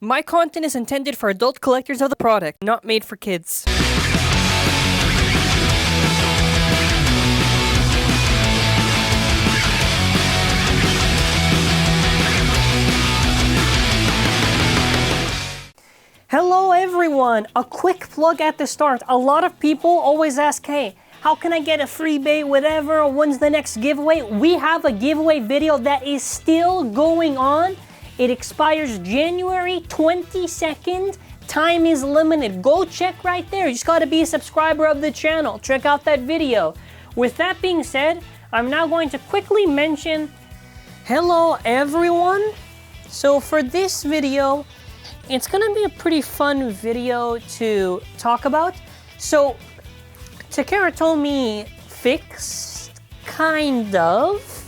My content is intended for adult collectors of the product, not made for kids. Hello everyone! A quick plug at the start. A lot of people always ask, hey, how can I get a free bait, whatever, when's the next giveaway? We have a giveaway video that is still going on. It expires January 22nd. Time is limited. Go check right there. You just gotta be a subscriber of the channel. Check out that video. With that being said, I'm now going to quickly mention, hello everyone. So for this video, it's gonna be a pretty fun video to talk about. So TAKARA TOMY fixed, kind of,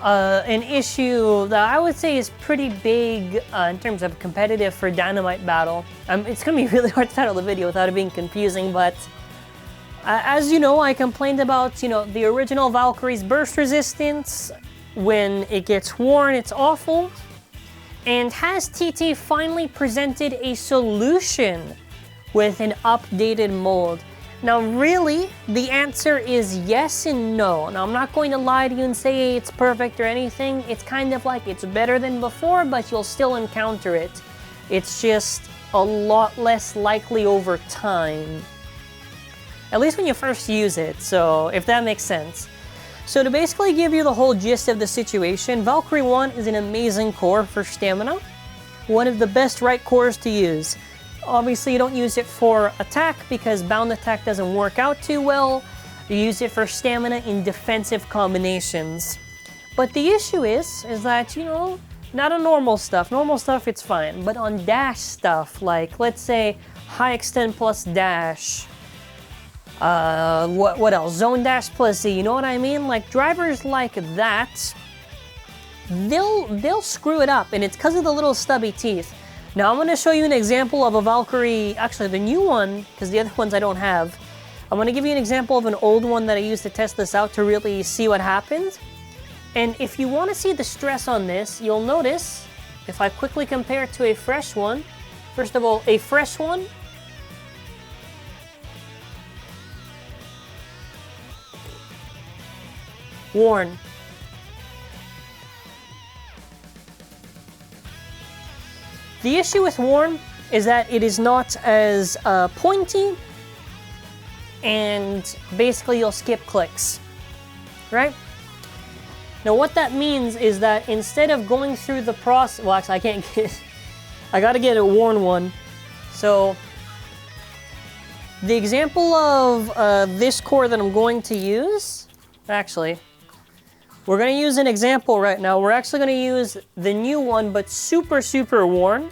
an issue that I would say is pretty big in terms of competitive for Dynamite battle. It's gonna be really hard to title the video without it being confusing, but as you know, I complained about, the original Valkyrie's burst resistance. When it gets worn, it's awful. And has TT finally presented a solution with an updated mold? Now really, the answer is yes and no. Now I'm not going to lie to you and say it's perfect or anything. It's kind of like it's better than before, but you'll still encounter it. It's just a lot less likely over time. At least when you first use it, so if that makes sense. So to basically give you the whole gist of the situation, VALKYRIE1 is an amazing core for stamina. One of the best right cores to use. Obviously you don't use it for attack because bound attack doesn't work out too well. You use it for stamina in defensive combinations. But the issue is that, not on normal stuff. Normal stuff it's fine, but on dash stuff, like let's say high extend plus dash, what else? Zone dash plus Z, you know what I mean? Like drivers like that, they'll screw it up, and it's because of the little stubby teeth. Now I'm going to show you an example of a Valkyrie, actually the new one, because the other ones I don't have. I'm going to give you an example of an old one that I used to test this out to really see what happens. And if you want to see the stress on this, you'll notice, if I quickly compare it to a fresh one, first of all, a fresh one, worn. The issue with worn is that it is not as pointy, and basically you'll skip clicks, right? Now what that means is that instead of going through the process, well actually I can't get, I gotta get a worn one. So the example of this core that I'm going to use, actually, we're going to use an example right now. We're actually going to use the new one, but super, super worn.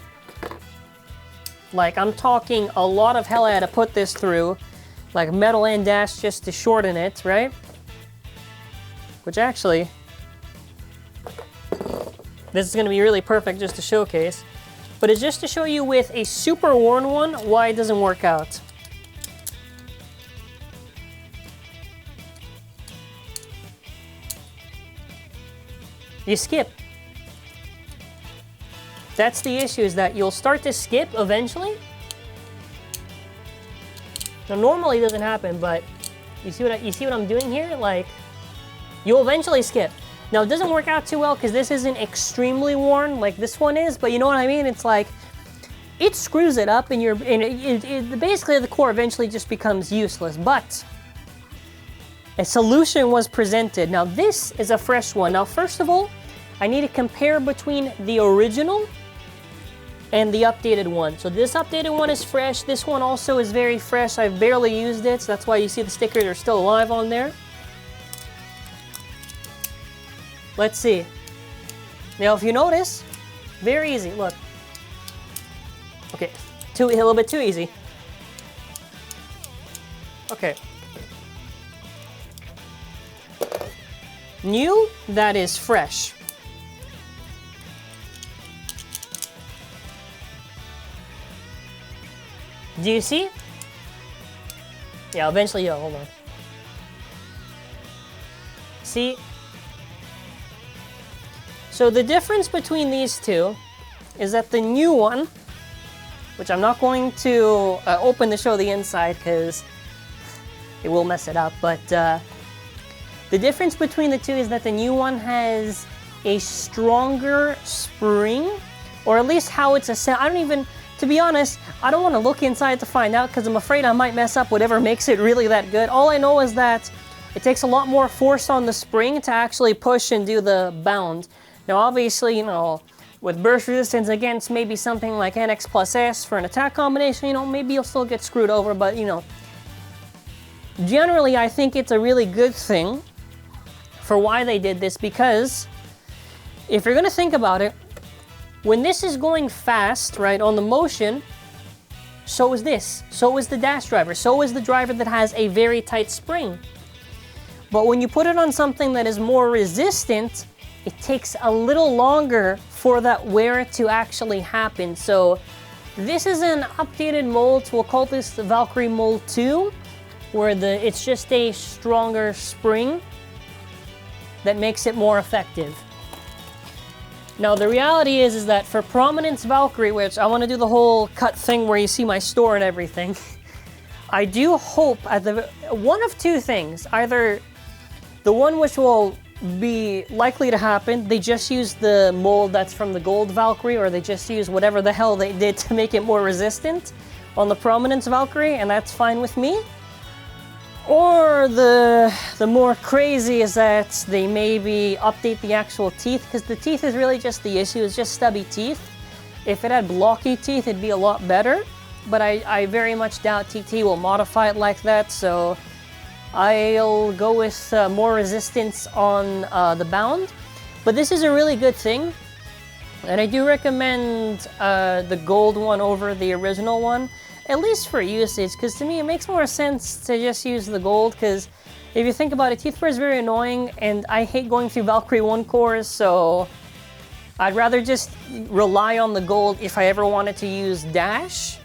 Like, I'm talking a lot of hell I had to put this through. Like, metal and dash just to shorten it, right? Which actually, this is going to be really perfect just to showcase. But it's just to show you with a super worn one why it doesn't work out. You skip. That's the issue, is that you'll start to skip eventually. Now normally it doesn't happen, but you see what I'm doing here? Like, you'll eventually skip. Now it doesn't work out too well because this isn't extremely worn like this one is, but you know what I mean? It's like, it screws it up, and basically the core eventually just becomes useless. But a solution was presented. Now this is a fresh one. Now first of all, I need to compare between the original and the updated one. So this updated one is fresh. This one also is very fresh. I've barely used it, so that's why you see the stickers are still alive on there. Let's see. Now if you notice, very easy, look. Okay, a little bit too easy. Okay. New, that is fresh. Do you see? Yeah, eventually, yeah, hold on. See? So the difference between these two is that the new one, which I'm not going to open to show the inside because it will mess it up, but the difference between the two is that the new one has a stronger spring, or at least how it's assembled. I don't even, to be honest, I don't want to look inside to find out because I'm afraid I might mess up whatever makes it really that good. All I know is that it takes a lot more force on the spring to actually push and do the bound. Now obviously, you know, with burst resistance against maybe something like NX plus S for an attack combination, you know, maybe you'll still get screwed over, but you know, generally I think it's a really good thing for why they did this, because if you're gonna think about it, when this is going fast, right, on the motion, so is this. So is the dash driver. So is the driver that has a very tight spring. But when you put it on something that is more resistant, it takes a little longer for that wear to actually happen. So this is an updated mold. We'll call this the Valkyrie Mold 2, where it's just a stronger spring that makes it more effective. Now the reality is that for Prominence Valkyrie, which I want to do the whole cut thing where you see my store and everything, I do hope at one of two things. Either the one which will be likely to happen, they just use the mold that's from the Gold Valkyrie, or they just use whatever the hell they did to make it more resistant on the Prominence Valkyrie, and that's fine with me. Or the more crazy is that they maybe update the actual teeth, because the teeth is really just the issue, it's just stubby teeth. If it had blocky teeth, it'd be a lot better, but I very much doubt TT will modify it like that, so I'll go with more resistance on the bound. But this is a really good thing, and I do recommend the gold one over the original one. At least for usage, because to me it makes more sense to just use the gold, because if you think about it, teeth wear is very annoying, and I hate going through VALKYRIE1 cores, so I'd rather just rely on the gold if I ever wanted to use dash,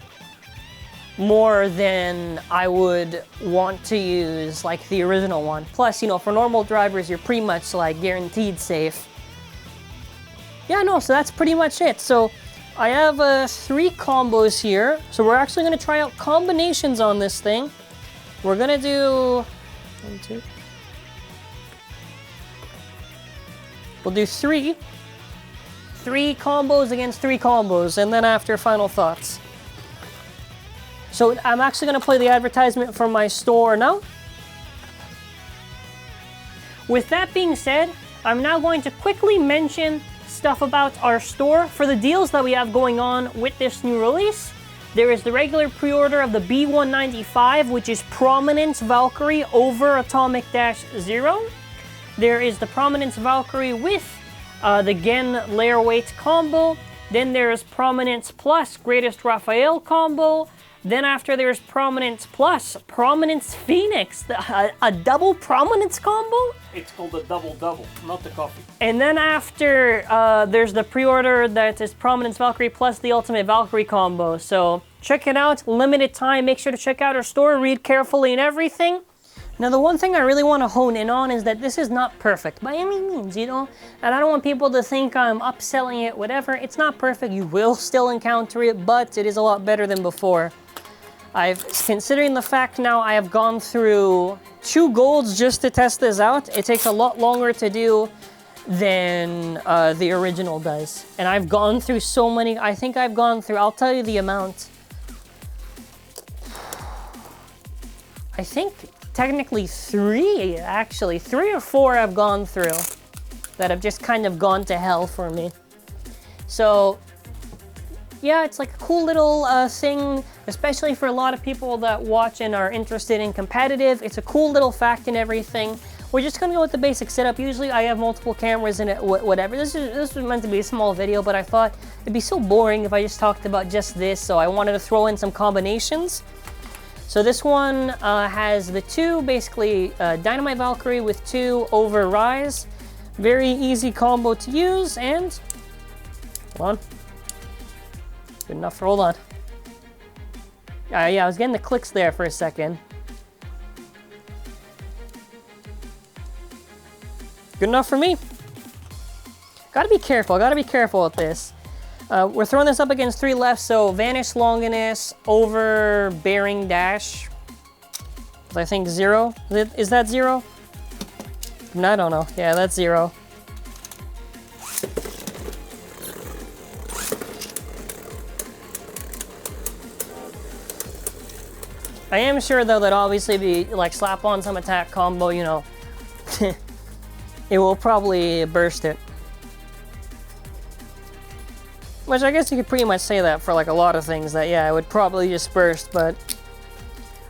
more than I would want to use like the original one. Plus, you know, for normal drivers, you're pretty much like guaranteed safe. Yeah, no, so that's pretty much it. So I have 3 combos here, so we're actually going to try out combinations on this thing. We're going to do 1, 2. We'll do 3 combos against 3 combos, and then after final thoughts. So I'm actually going to play the advertisement from my store now. With that being said, I'm now going to quickly mention stuff about our store for the deals that we have going on with this new release. There is the regular pre-order of the B195, which is Prominence Valkyrie over Atomic-0. There is the Prominence Valkyrie with the Gen layer weight combo. Then there's Prominence Plus Greatest Raphael combo. Then after there's Prominence Plus Prominence Phoenix, a double Prominence combo? It's called a double-double, not the coffee. And then after, there's the pre-order that is Prominence Valkyrie plus the Ultimate Valkyrie combo. So check it out, limited time. Make sure to check out our store, read carefully and everything. Now the one thing I really want to hone in on is that this is not perfect by any means, you know? And I don't want people to think I'm upselling it, whatever. It's not perfect, you will still encounter it, but it is a lot better than before. Considering the fact now I have gone through 2 golds just to test this out, it takes a lot longer to do than the original does. And I've gone through so many, I think I've gone through, I'll tell you the amount. I think technically 3, actually. 3 or 4 I've gone through that have just kind of gone to hell for me. So yeah, it's like a cool little thing, especially for a lot of people that watch and are interested in competitive. It's a cool little fact and everything. We're just gonna go with the basic setup. Usually I have multiple cameras in it, whatever. This was meant to be a small video, but I thought it'd be so boring if I just talked about just this, so I wanted to throw in some combinations. So this one has the 2, basically Dynamite Valkyrie with 2 over Rise. Very easy combo to use, and hold on. Good enough, hold on. Yeah, I was getting the clicks there for a second. Good enough for me. Gotta be careful with this. We're throwing this up against 3 left, so vanish longinus over bearing dash. I think 0. Is that 0? No, I don't know. Yeah, that's 0. I am sure though that obviously be like slap on some attack combo, you know, it will probably burst it. Which I guess you could pretty much say that for like a lot of things, that yeah, it would probably just burst, but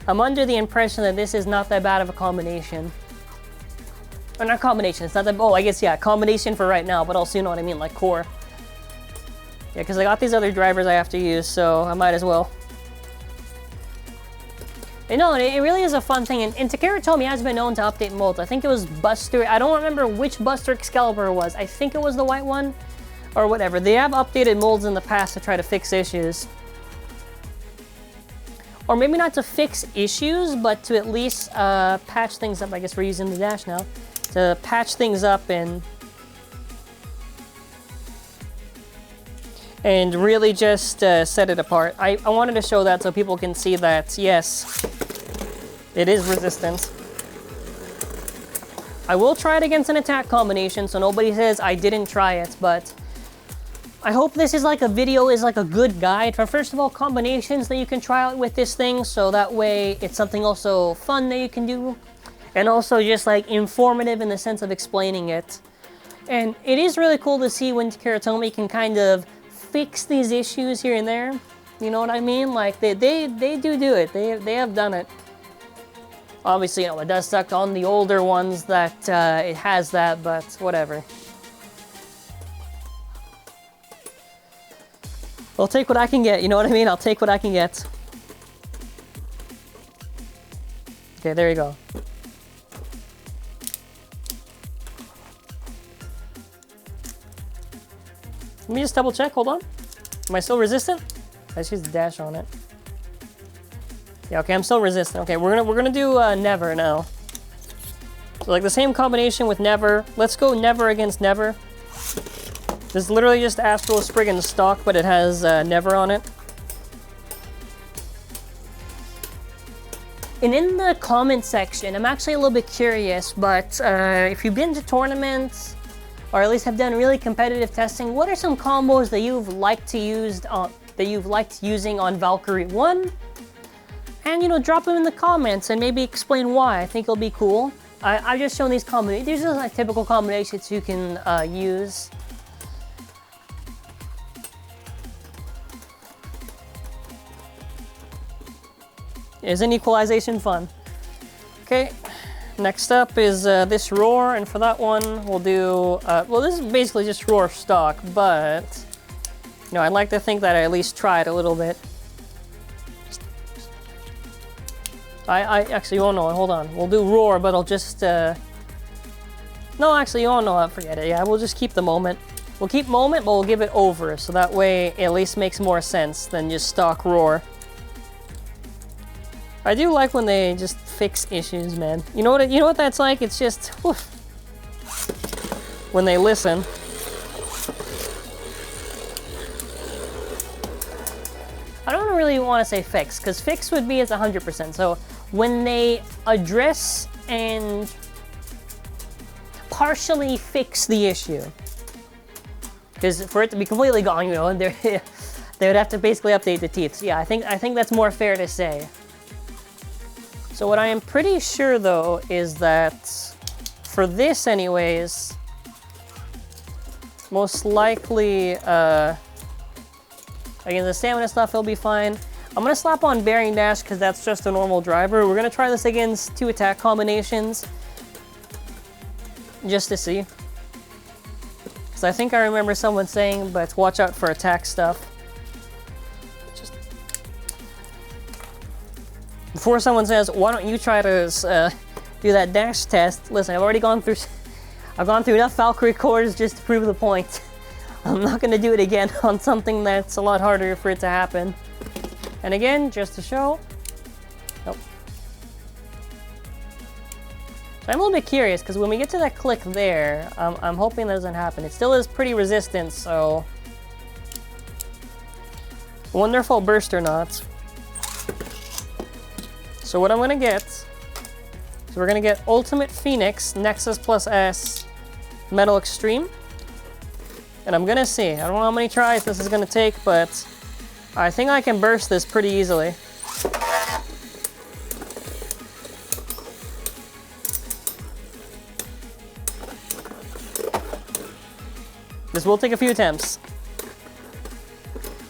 I'm under the impression that this is not that bad of a combination. Or not combination, it's not that, oh I guess yeah, combination for right now, but also you know what I mean, like core. Yeah, because I got these other drivers I have to use, so I might as well. You know, it really is a fun thing, and TAKARA TOMY has been known to update molds. I think it was Buster, I don't remember which Buster Excalibur it was. I think it was the white one, or whatever. They have updated molds in the past to try to fix issues. Or maybe not to fix issues, but to at least patch things up. I guess we're using the dash now. To patch things up and really just set it apart. I wanted to show that so people can see that, yes, it is resistant. I will try it against an attack combination, so nobody says I didn't try it, but I hope this is like a video, is like a good guide for, first of all, combinations that you can try out with this thing, so that way it's something also fun that you can do, and also just like informative in the sense of explaining it. And it is really cool to see when TAKARA TOMY can kind of fix these issues here and there. You know what I mean? Like they do it. They have done it. Obviously, you know, it does suck on the older ones that it has that, but whatever. I'll take what I can get, you know what I mean? I'll take what I can get. Okay, there you go. Let me just double check, hold on. Am I still resistant? I just used the dash on it. Yeah, okay, I'm still resistant. Okay, we're gonna do Never now. So like the same combination with Never. Let's go Never against Never. This is literally just Astral Spriggan stock, but it has Never on it. And in the comment section, I'm actually a little bit curious, but if you've been to tournaments, or at least have done really competitive testing, what are some combos that you've liked to use using on VALKYRIE1? And you know, drop them in the comments and maybe explain why. I think it'll be cool. I've just shown these combinations. These are like typical combinations you can use. Isn't equalization fun? Okay. Next up is this roar, and for that one, we'll do, well, this is basically just roar stock, but, you know, I'd like to think that I at least tried a little bit. I actually, you won't know it, hold on. We'll do roar, but I'll just, no, actually, you won't know it, forget it. Yeah, we'll just keep the moment. We'll keep moment, but we'll give it over, so that way it at least makes more sense than just stock roar. I do like when they just fix issues, man. You know what that's like? It's just whew, when they listen. I don't really want to say fix, because fix would be as 100%. So when they address and partially fix the issue, because for it to be completely gone, you know, they would have to basically update the teeth. So yeah, I think that's more fair to say. So what I am pretty sure though is that for this anyways, most likely again the stamina stuff will be fine. I'm gonna slap on bearing dash because that's just a normal driver. We're gonna try this against 2 attack combinations just to see. Because I think I remember someone saying, but watch out for attack stuff. Before someone says, why don't you try to do that dash test? Listen, I've gone through enough Valkyrie cores just to prove the point. I'm not going to do it again on something that's a lot harder for it to happen. And again, just to show. Nope. So I'm a little bit curious, because when we get to that click there, I'm hoping that doesn't happen. It still is pretty resistant, so Wonderful burst or not. So what I'm gonna get, so we're gonna get Ultimate Phoenix, Nexus plus S, Metal Extreme. And I'm gonna see, I don't know how many tries this is gonna take, but I think I can burst this pretty easily. This will take a few attempts.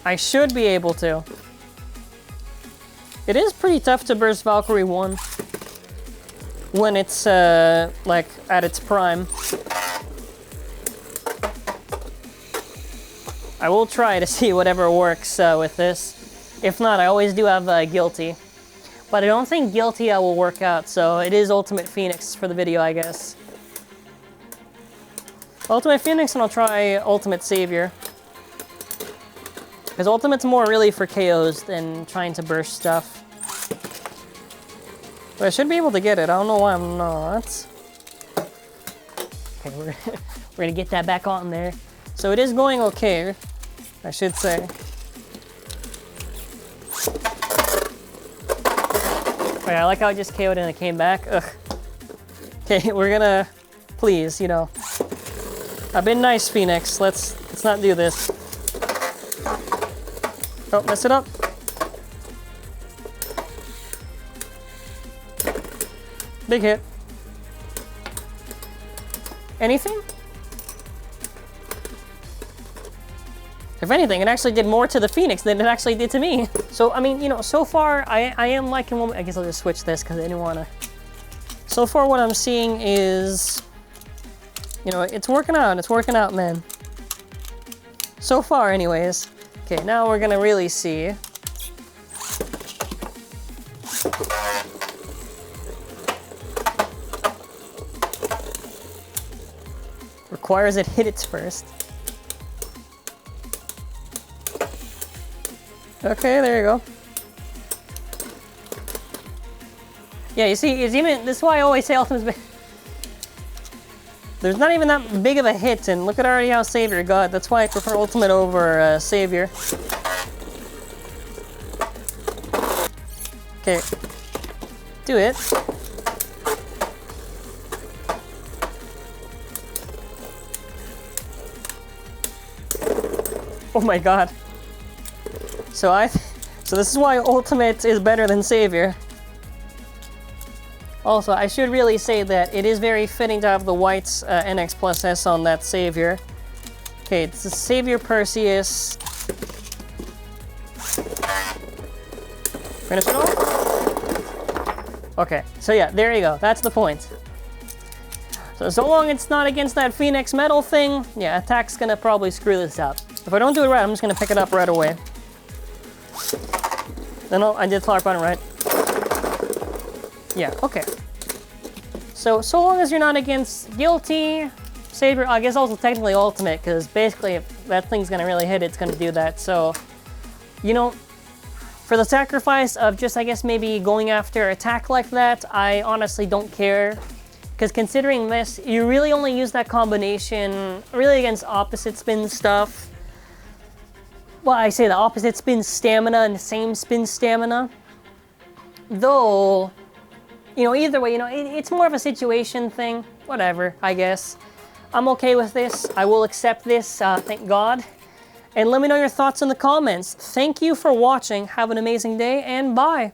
I should be able to. It is pretty tough to burst VALKYRIE1 when it's like at its prime. I will try to see whatever works with this. If not, I always do have Guilty. But I don't think Guilty will work out, so it is Ultimate Phoenix for the video, I guess. Ultimate Phoenix, and I'll try Ultimate Savior. Because Ultimate's more really for KOs than trying to burst stuff. But I should be able to get it. I don't know why I'm not. Okay, we're gonna get that back on there. So it is going okay, I should say. Oh yeah, I like how I just KO'd and it came back. Ugh. Okay, we're gonna, please, you know. I've been nice, Phoenix. Let's not do this. Oh, mess it up. Big hit. Anything? If anything, it actually did more to the Phoenix than it actually did to me. So, I mean, you know, so far, I am liking what, I guess I'll just switch this because I didn't want to. So far, what I'm seeing is, you know, it's working out, man. So far, anyways. Okay, now we're gonna really see. Requires it hit its first. Okay, there you go. Yeah, you see, it's even, this is why I always say Ultimate's there's not even that big of a hit, and look at already how Savior got. That's why I prefer Ultimate over Savior. Okay. Do it. Oh my god. So this is why Ultimate is better than Savior. Also, I should really say that it is very fitting to have the whites NX plus S on that Savior. Okay, it's the Savior Perseus. Finish it off? Okay, so yeah, there you go. That's the point. So long it's not against that Phoenix Metal thing, yeah, attack's gonna probably screw this up. If I don't do it right, I'm just gonna pick it up right away. No, I did flower button right. Yeah, okay. So long as you're not against Guilty, Savior, I guess also technically Ultimate, because basically if that thing's gonna really hit, it's gonna do that. So, you know, for the sacrifice of just, I guess, maybe going after attack like that, I honestly don't care. Because considering this, you really only use that combination really against opposite spin stuff. Well, I say the opposite spin stamina and the same spin stamina. Though, you know, either way, you know, it's more of a situation thing. Whatever, I guess. I'm okay with this. I will accept this, thank God. And let me know your thoughts in the comments. Thank you for watching. Have an amazing day, and bye.